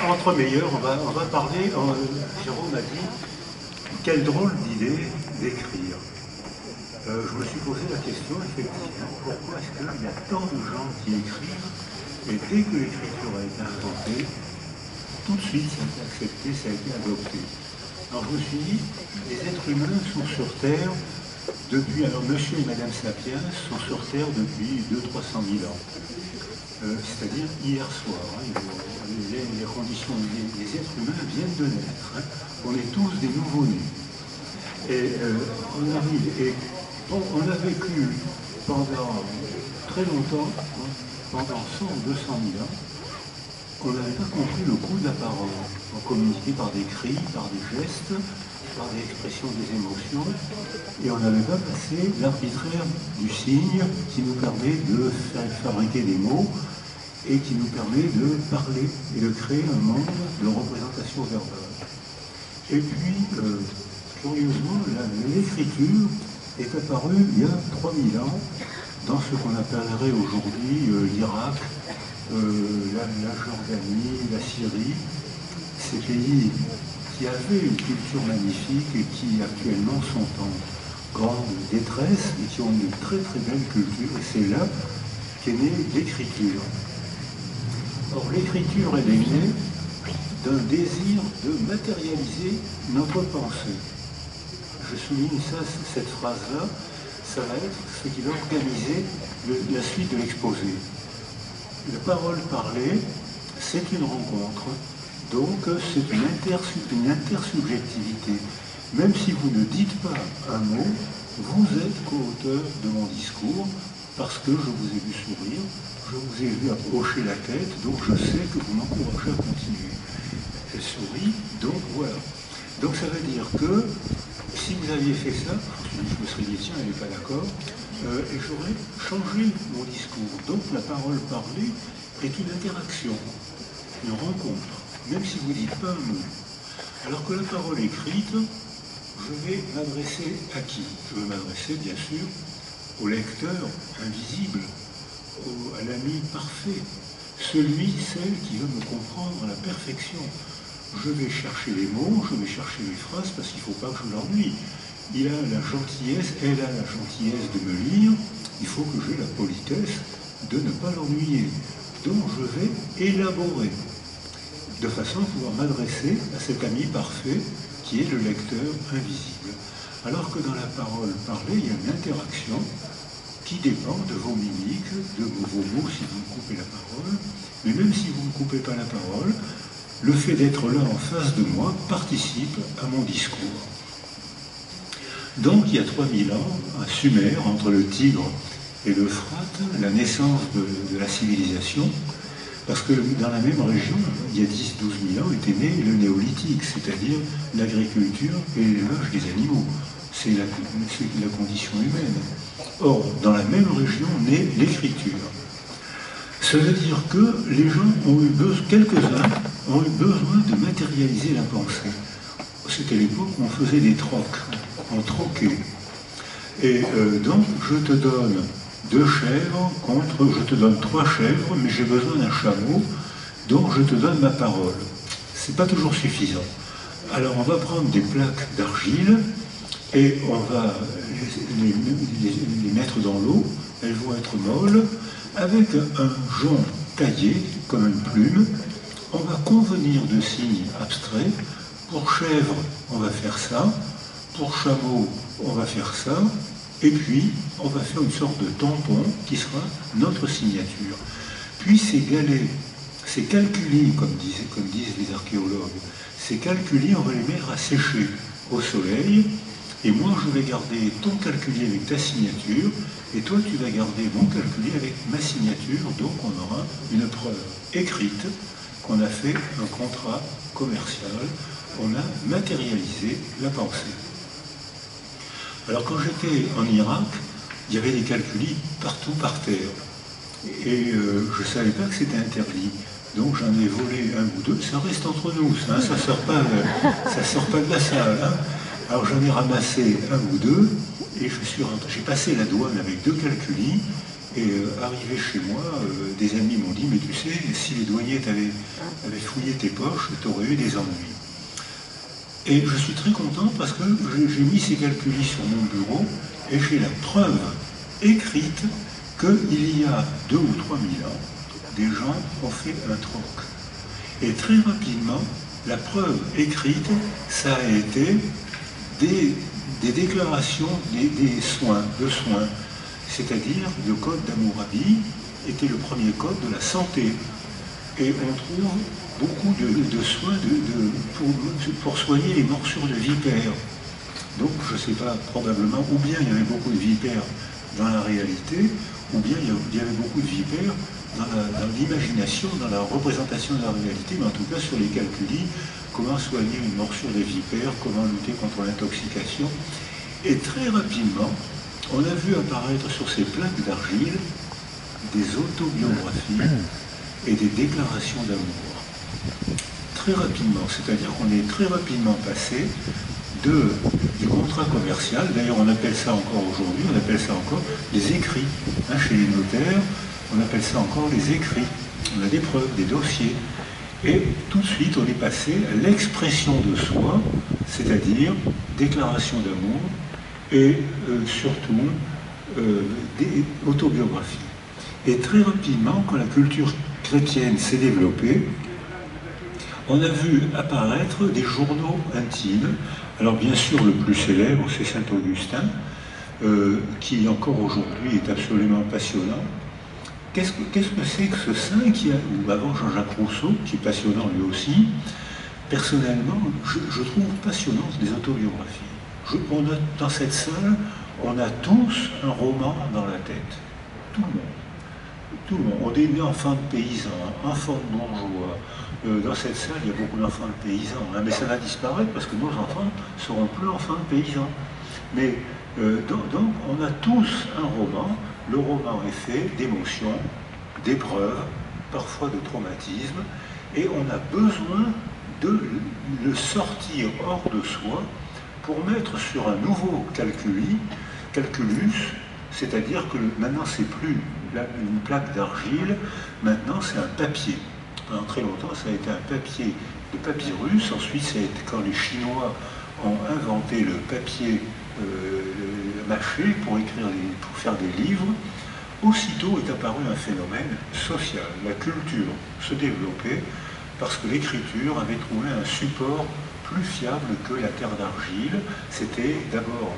entre meilleurs, on va parler, Jérôme a dit, quelle drôle d'idée d'écrire. Je me suis posé la question, effectivement, pourquoi est-ce qu'il y a tant de gens qui écrivent, et dès que l'écriture a été inventée, tout de suite ça a été accepté, ça a été adopté. Alors je me suis dit, les êtres humains sont sur Terre depuis, alors Monsieur et Madame Sapiens sont sur Terre depuis 200-300 000 ans. C'est-à-dire hier soir. Hein, les conditions, les êtres humains viennent de naître. Hein. On est tous des nouveaux-nés. Et on arrive, et on a vécu pendant très longtemps, hein, pendant 100 ou 200 000 ans, on n'avait pas compris le coût de la parole. On communiquait par des cris, par des gestes, par des expressions des émotions, et on n'avait pas passé l'arbitraire du signe qui nous permet de fabriquer des mots et qui nous permet de parler et de créer un monde de représentation verbale. Et puis, curieusement, l'écriture est apparue il y a 3000 ans dans ce qu'on appellerait aujourd'hui l'Irak, la Jordanie, la Syrie, ces pays qui avaient une culture magnifique et qui actuellement sont en grande détresse et qui ont une très très belle culture. Et c'est là qu'est née l'écriture. Or, l'écriture, elle est née d'un désir de matérialiser notre pensée. Je souligne ça, cette phrase-là, ça va être ce qui va organiser la suite de l'exposé. La parole parlée, c'est une rencontre, donc c'est une intersubjectivité. Même si vous ne dites pas un mot, vous êtes co-auteur de mon discours, parce que je vous ai vu sourire, je vous ai vu approcher la tête, donc je sais que vous m'encouragez à continuer. Je souris, donc voilà. Donc ça veut dire que si vous aviez fait ça, je me serais dit tiens, elle n'est pas d'accord, et j'aurais changé mon discours. Donc la parole parlée est une interaction, une rencontre, même si vous ne dites pas un mot. Alors que la parole écrite, je vais m'adresser à qui? Je vais m'adresser bien sûr au lecteur invisible, à l'ami parfait, celui, celle qui veut me comprendre à la perfection. Je vais chercher les mots, je vais chercher les phrases parce qu'il ne faut pas que je l'ennuie. Il a la gentillesse, elle a la gentillesse de me lire, il faut que j'aie la politesse de ne pas l'ennuyer. Donc je vais élaborer, de façon à pouvoir m'adresser à cet ami parfait qui est le lecteur invisible. Alors que dans la parole parlée, il y a une interaction qui dépend de vos mimiques, de vos mots si vous me coupez la parole, mais même si vous ne coupez pas la parole, le fait d'être là en face de moi participe à mon discours. Donc il y a 3000 ans, à Sumer, entre le Tigre et l'Euphrate, la naissance de la civilisation, parce que dans la même région, il y a 10-12 000 ans, était né le néolithique, c'est-à-dire l'agriculture et l'élevage des animaux. C'est la condition humaine. Or, dans la même région naît l'écriture. Ça veut dire que les gens ont eu besoin, quelques-uns ont eu besoin de matérialiser la pensée. C'était l'époque où on faisait des trocs, on troquait. Et donc, je te donne 2 chèvres contre, je te donne 3 chèvres, mais j'ai besoin d'un chameau, donc je te donne ma parole. C'est pas toujours suffisant. Alors, on va prendre des plaques d'argile et on va les mettre dans l'eau, elles vont être molles, avec un jonc taillé comme une plume, on va convenir de signes abstraits. Pour chèvre, on va faire ça, pour chameau, on va faire ça, et puis on va faire une sorte de tampon qui sera notre signature. Puis ces galets, ces calculis, comme disent les archéologues, ces calculis, on va les mettre à sécher au soleil, et moi je vais garder ton calculi avec ta signature, et toi tu vas garder mon calculi avec ma signature, donc on aura une preuve écrite qu'on a fait un contrat commercial, on a matérialisé la pensée. Alors quand j'étais en Irak, il y avait des calculis partout par terre, et je ne savais pas que c'était interdit. Donc j'en ai volé un ou deux, ça reste entre nous, ça ne sort pas de la salle. Hein. Alors j'en ai ramassé un ou deux, et j'ai passé la douane avec 2 calculis, Et arrivé chez moi, des amis m'ont dit, mais tu sais, si les douaniers avaient fouillé tes poches, tu aurais eu des ennuis. Et je suis très content parce que j'ai mis ces calculs sur mon bureau et j'ai la preuve écrite qu'il y a 2 ou 3 000 ans, des gens ont fait un troc. Et très rapidement, la preuve écrite, ça a été des déclarations, des soins, c'est-à-dire le code d'Hammurabi était le premier code de la santé. Et on trouve beaucoup de soins pour soigner les morsures de vipères. Donc, je ne sais pas, probablement, ou bien il y avait beaucoup de vipères dans la réalité, ou bien il y avait beaucoup de vipères dans l'imagination, dans la représentation de la réalité, mais en tout cas sur les calculs, comment soigner une morsure de vipères, comment lutter contre l'intoxication. Et très rapidement, on a vu apparaître sur ces plaques d'argile des autobiographies et des déclarations d'amour. Très rapidement, c'est-à-dire qu'on est très rapidement passé du contrat commercial, d'ailleurs on appelle ça encore aujourd'hui, on appelle ça encore les écrits. Chez les notaires, on appelle ça encore les écrits. On a des preuves, des dossiers. Et tout de suite, on est passé à l'expression de soi, c'est-à-dire déclaration d'amour et surtout des autobiographies. Et très rapidement, quand la culture chrétienne s'est développée, on a vu apparaître des journaux intimes. Alors bien sûr, le plus célèbre, c'est Saint-Augustin, qui encore aujourd'hui est absolument passionnant. Qu'est-ce que c'est que ce saint ou avant Jean-Jacques Rousseau, qui est passionnant lui aussi? Personnellement, je trouve passionnant des autobiographies. Dans cette salle, on a tous un roman dans la tête. Tout le monde. Tout le monde. On est enfants de paysans, enfants de bourgeois. Dans cette salle, il y a beaucoup d'enfants de paysans. Mais ça va disparaître parce que nos enfants ne seront plus enfants de paysans. Mais donc, on a tous un roman. Le roman est fait d'émotions, d'épreuves, parfois de traumatismes, et on a besoin de le sortir hors de soi pour mettre sur un nouveau calculus, c'est-à-dire que maintenant c'est plus une plaque d'argile, maintenant c'est un papier. Pendant très longtemps ça a été un papier de papyrus, ensuite ça a été quand les Chinois ont inventé le papier mâché pour faire des livres. Aussitôt est apparu un phénomène social. La culture se développait parce que l'écriture avait trouvé un support plus fiable que la terre d'argile. C'était d'abord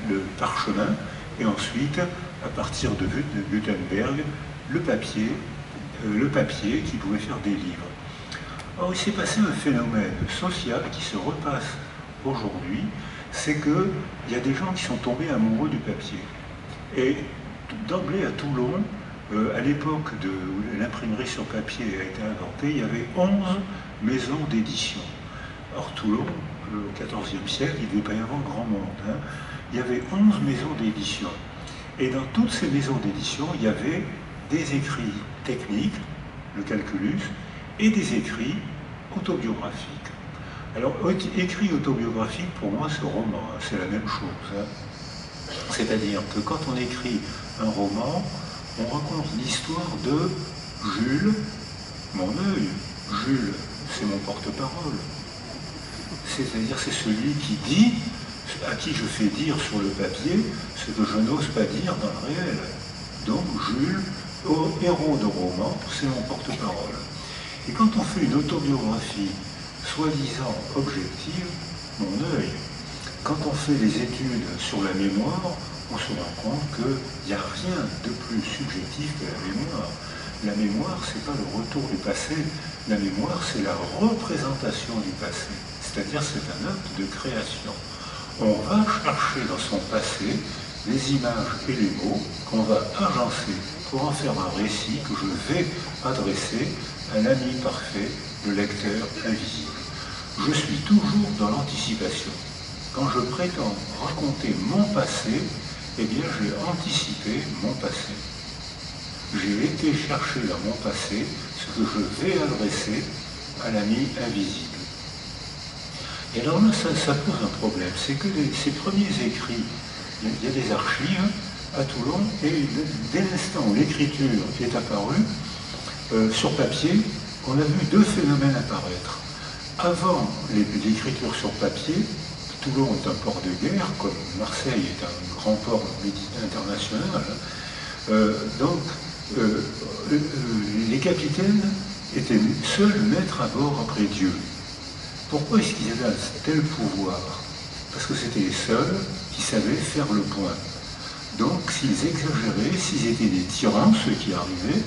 le parchemin et ensuite, à partir de Gutenberg, le papier qui pouvait faire des livres. Or, il s'est passé un phénomène social qui se repasse aujourd'hui, c'est qu'il y a des gens qui sont tombés amoureux du papier. Et d'emblée à Toulon, à l'époque où l'imprimerie sur papier a été inventée, il y avait 11 maisons d'édition. Or Toulon, au XIVe siècle, il ne devait pas y avoir grand monde. Il y avait 11 maisons d'édition. Et dans toutes ces maisons d'édition, il y avait des écrits techniques, le calculus, et des écrits autobiographiques. Alors, écrit autobiographique, pour moi, c'est roman, c'est la même chose. C'est-à-dire que quand on écrit un roman, on raconte l'histoire de Jules, mon œil. Jules, c'est mon porte-parole. C'est-à-dire, c'est celui qui dit, à qui je fais dire sur le papier ce que je n'ose pas dire dans le réel. Donc, Jules, héros de roman, c'est mon porte-parole. Et quand on fait une autobiographie soi-disant objective, mon œil, quand on fait des études sur la mémoire, on se rend compte qu'il n'y a rien de plus subjectif que la mémoire. La mémoire, ce n'est pas le retour du passé, la mémoire, c'est la représentation du passé. C'est-à-dire, c'est un acte de création. On va chercher dans son passé les images et les mots qu'on va agencer pour en faire un récit que je vais adresser à l'ami parfait, le lecteur invisible. Je suis toujours dans l'anticipation. Quand je prétends raconter mon passé, eh bien j'ai anticipé mon passé. J'ai été chercher dans mon passé ce que je vais adresser à l'ami invisible. Et alors là, ça pose un problème. C'est que ces premiers écrits, il y a des archives, à Toulon, et dès l'instant où l'écriture est apparue, sur papier, on a vu deux phénomènes apparaître. Avant l'écriture sur papier, Toulon est un port de guerre, comme Marseille est un grand port international. Les capitaines étaient seuls maîtres à bord après Dieu. Pourquoi est-ce qu'ils avaient un tel pouvoir? Parce que c'était les seuls qui savaient faire le point. Donc, s'ils exagéraient, s'ils étaient des tyrans, ceux qui arrivaient,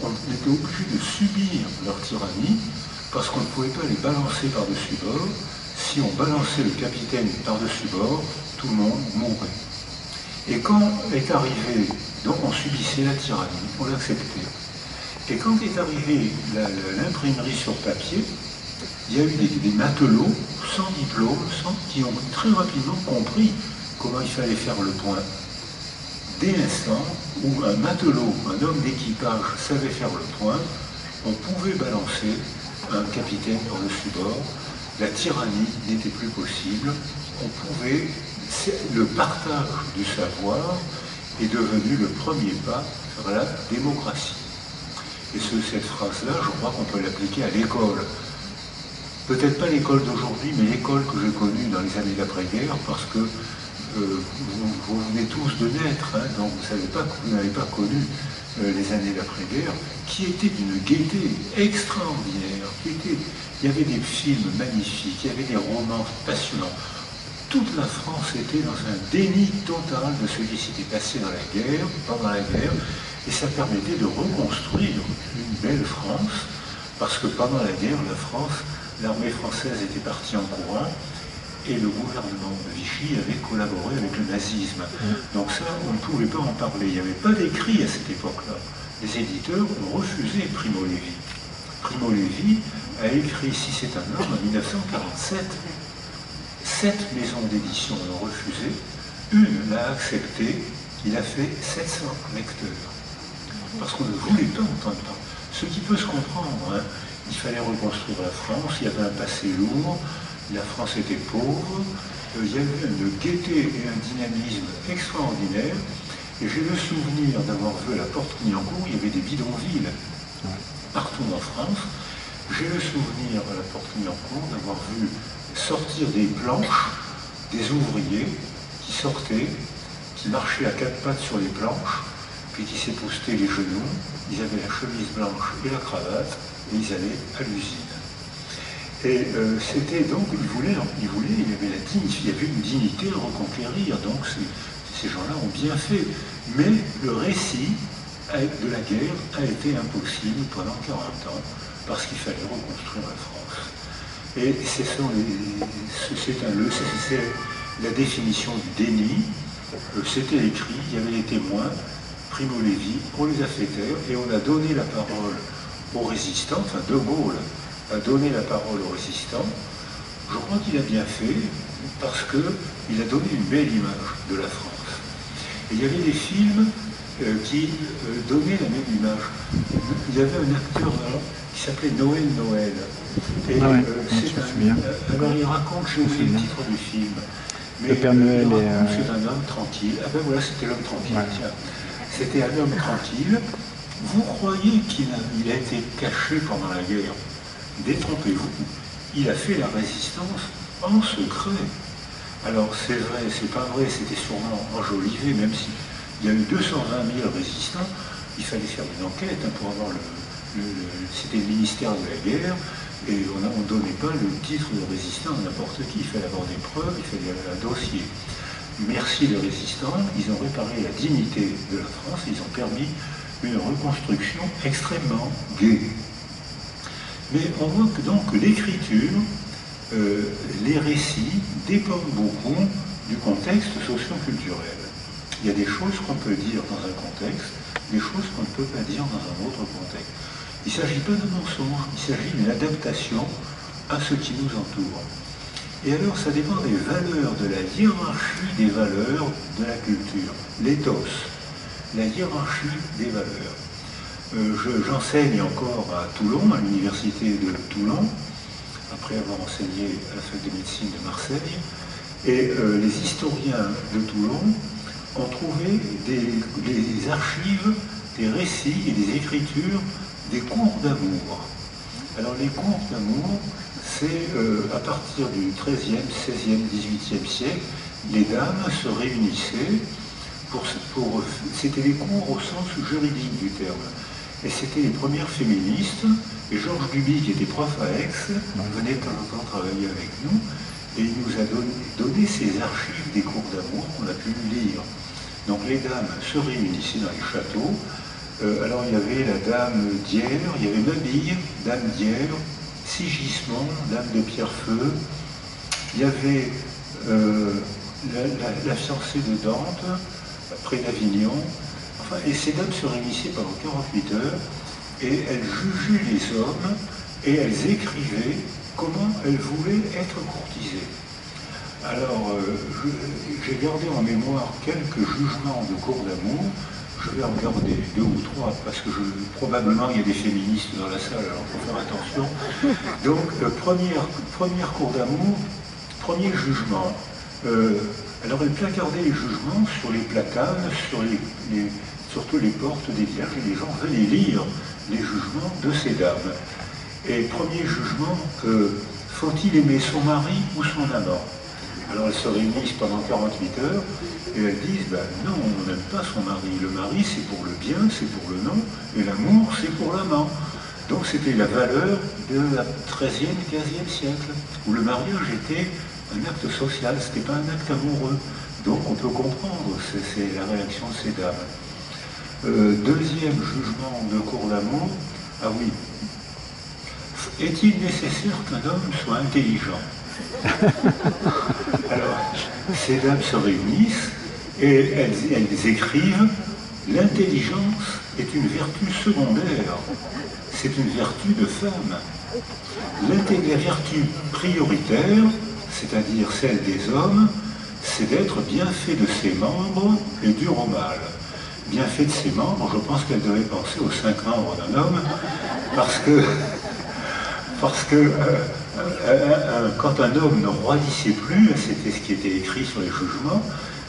on était obligé de subir leur tyrannie, parce qu'on ne pouvait pas les balancer par-dessus bord. Si on balançait le capitaine par-dessus bord, tout le monde mourrait. Et quand est arrivé, donc on subissait la tyrannie, on l'acceptait. Et quand est arrivée l'imprimerie sur papier, il y a eu des matelots sans diplôme, qui ont très rapidement compris comment il fallait faire le point. Dès l'instant où un matelot, un homme d'équipage savait faire le point, on pouvait balancer un capitaine par-dessus bord, la tyrannie n'était plus possible, le partage du savoir est devenu le premier pas vers la démocratie. Et cette phrase-là, je crois qu'on peut l'appliquer à l'école. Peut-être pas l'école d'aujourd'hui, mais l'école que j'ai connue dans les années d'après-guerre, parce que vous venez tous de naître, hein, donc vous n'avez pas connu les années d'après-guerre, qui étaient d'une gaieté extraordinaire. Il y avait des films magnifiques, il y avait des romans passionnants. Toute la France était dans un déni total de ce qui s'était passé dans la guerre, pendant la guerre, et ça permettait de reconstruire une belle France, parce que pendant la guerre, l'armée française était partie en courant, et le gouvernement de Vichy avait collaboré avec le nazisme. Donc ça, on ne pouvait pas en parler. Il n'y avait pas d'écrit à cette époque-là. Les éditeurs ont refusé Primo Levi. Primo Levi a écrit Si c'est un homme en 1947. 7 maisons d'édition l'ont refusé, une l'a accepté, il a fait 700 lecteurs. Parce qu'on ne voulait pas entendre parler. Ce qui peut se comprendre, hein, il fallait reconstruire la France, il y avait un passé lourd, la France était pauvre, il y avait une gaieté et un dynamisme extraordinaire, et j'ai le souvenir d'avoir vu à la Porte Clignancourt, il y avait des bidonvilles partout en France. J'ai le souvenir à la Porte Clignancourt d'avoir vu sortir des planches, des ouvriers qui sortaient, qui marchaient à 4 pattes sur les planches, puis qui s'époustaient les genoux, ils avaient la chemise blanche et la cravate, et ils allaient à l'usine. Et c'était donc, il y avait une dignité à reconquérir, donc ces gens-là ont bien fait. Mais le récit de la guerre a été impossible pendant 40 ans, parce qu'il fallait reconstruire la France. Et c'est la définition du déni, c'était écrit, il y avait les témoins, Primo Levi, on les a fait taire, et on a donné la parole aux résistants, enfin De Gaulle a donné la parole aux résistants. Je crois qu'il a bien fait, parce qu'il a donné une belle image de la France. Et il y avait des films qui donnaient la même image. Il y avait un acteur qui s'appelait Noël. Et alors il raconte, j'ai oublié le titre du film, mais le Père Noël c'est un homme tranquille. Ah ben voilà, c'était l'homme tranquille, tiens. C'était un homme tranquille. Vous croyez qu'il a été caché pendant la guerre? Détrompez-vous, il a fait la résistance en secret. Alors c'est vrai, c'est pas vrai, c'était sûrement enjolivé, même si il y a eu 220 000 résistants, il fallait faire une enquête pour avoir c'était le ministère de la guerre, et on ne donnait pas le titre de résistant à n'importe qui, il fallait avoir des preuves, il fallait avoir un dossier. Merci les résistants, ils ont réparé la dignité de la France, ils ont permis une reconstruction extrêmement gaie. Mais on voit que donc l'écriture, les récits dépendent beaucoup du contexte socio-culturel. Il y a des choses qu'on peut dire dans un contexte, des choses qu'on ne peut pas dire dans un autre contexte. Il ne s'agit pas de mensonge, il s'agit d'une adaptation à ce qui nous entoure. Et alors ça dépend des valeurs, de la hiérarchie des valeurs de la culture, l'éthos, la hiérarchie des valeurs. J'enseigne encore à Toulon, à l'université de Toulon, après avoir enseigné à la fac de médecine de Marseille, et les historiens de Toulon on trouvait des archives, des récits et des écritures des cours d'amour. Alors les cours d'amour, c'est à partir du XIIIe, XVIe, XVIIIe siècle, les dames se réunissaient c'était des cours au sens juridique du terme. Et c'était les premières féministes, et Georges Duby, qui était prof à Aix, venait de temps en temps travailler avec nous, et il nous a donné ces archives des cours d'amour qu'on a pu lire. Donc les dames se réunissaient dans les châteaux. Alors il y avait la dame d'Hyères, il y avait Mabille, dame d'Hyères, Sigismond, dame de Pierrefeu, il y avait la fiancée de Dante, près d'Avignon, enfin, et ces dames se réunissaient pendant 48 heures, et elles jugeaient les hommes, et elles écrivaient comment elles voulaient être courtisées. Alors, j'ai gardé en mémoire quelques jugements de cours d'amour. Je vais en garder 2 ou 3, parce que probablement il y a des féministes dans la salle, alors il faut faire attention. Donc, première cours d'amour, premier jugement. Alors elle placardait les jugements sur les platanes, surtout les portes des vierges, et les gens venaient lire les jugements de ces dames. Et premier jugement, faut-il aimer son mari ou son amant? Alors elles se réunissent pendant 48 heures et elles disent, ben non, on n'aime pas son mari. Le mari, c'est pour le bien, c'est pour le non, et l'amour, c'est pour l'amant. Donc c'était la valeur de la 13e, 15e siècle, où le mariage était un acte social, ce n'était pas un acte amoureux. Donc on peut comprendre, c'est la réaction de ces dames. Deuxième jugement de cours d'amour, ah oui, est-il nécessaire qu'un homme soit intelligent? Alors, ces dames se réunissent et elles écrivent « L'intelligence est une vertu secondaire, c'est une vertu de femme. La vertu prioritaire, c'est-à-dire celle des hommes, c'est d'être bien fait de ses membres et dur au mal. » Bien fait de ses membres, je pense qu'elle devait penser aux 5 membres d'un homme, parce que quand un homme ne roidissait plus, c'était ce qui était écrit sur les jugements,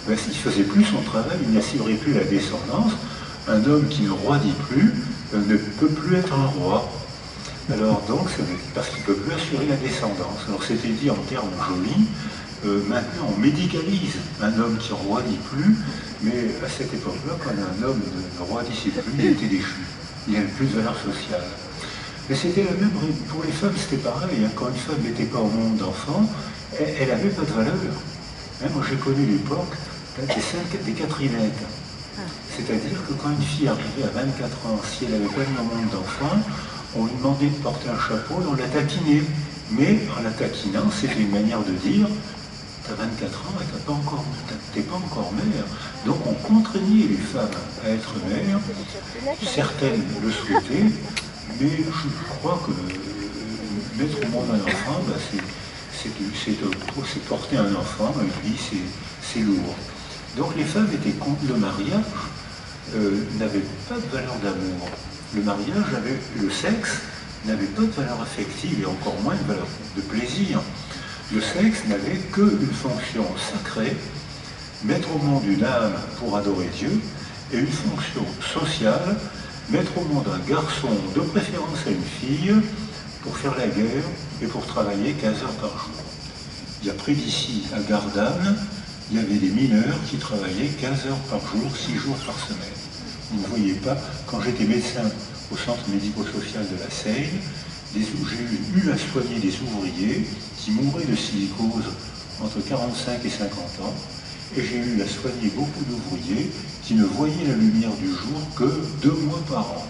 ben, il ne faisait plus son travail, il n'assurait plus la descendance. Un homme qui ne roidit plus ne peut plus être un roi. Alors donc, c'est parce qu'il ne peut plus assurer la descendance. Alors c'était dit en termes jolis, maintenant on médicalise un homme qui ne roidit plus, mais à cette époque-là, quand un homme ne roidissait plus, il était déchu. Il n'avait plus de valeur sociale. Mais c'était la même, pour les femmes c'était pareil, hein. Quand une femme n'était pas au monde d'enfants, elle n'avait pas de valeur. Hein, moi j'ai connu l'époque des Catherinettes. C'est-à-dire que quand une fille arrivait à 24 ans, si elle n'avait pas mis au monde d'enfants, on lui demandait de porter un chapeau et on la taquinait. Mais en la taquinant, c'était une manière de dire, t'as 24 ans et t'es pas encore mère. Donc on contraignait les femmes à être mères, certaines le souhaitaient, mais je crois que mettre au monde un enfant, bah, c'est porter un enfant, et puis c'est lourd. Donc les femmes étaient contre le mariage, n'avaient pas de valeur d'amour. Le mariage, le sexe, n'avait pas de valeur affective et encore moins de valeur de plaisir. Le sexe n'avait qu'une fonction sacrée, mettre au monde une âme pour adorer Dieu, et une fonction sociale, mettre au monde un garçon, de préférence à une fille, pour faire la guerre et pour travailler 15 heures par jour. Il y a près d'ici, à Gardanne, il y avait des mineurs qui travaillaient 15 heures par jour, 6 jours par semaine. Vous ne voyez pas, quand j'étais médecin au centre médico-social de la Seine, j'ai eu à soigner des ouvriers qui mouraient de silicose entre 45 et 50 ans, et j'ai eu à soigner beaucoup d'ouvriers qui ne voyaient la lumière du jour que 2 mois par an.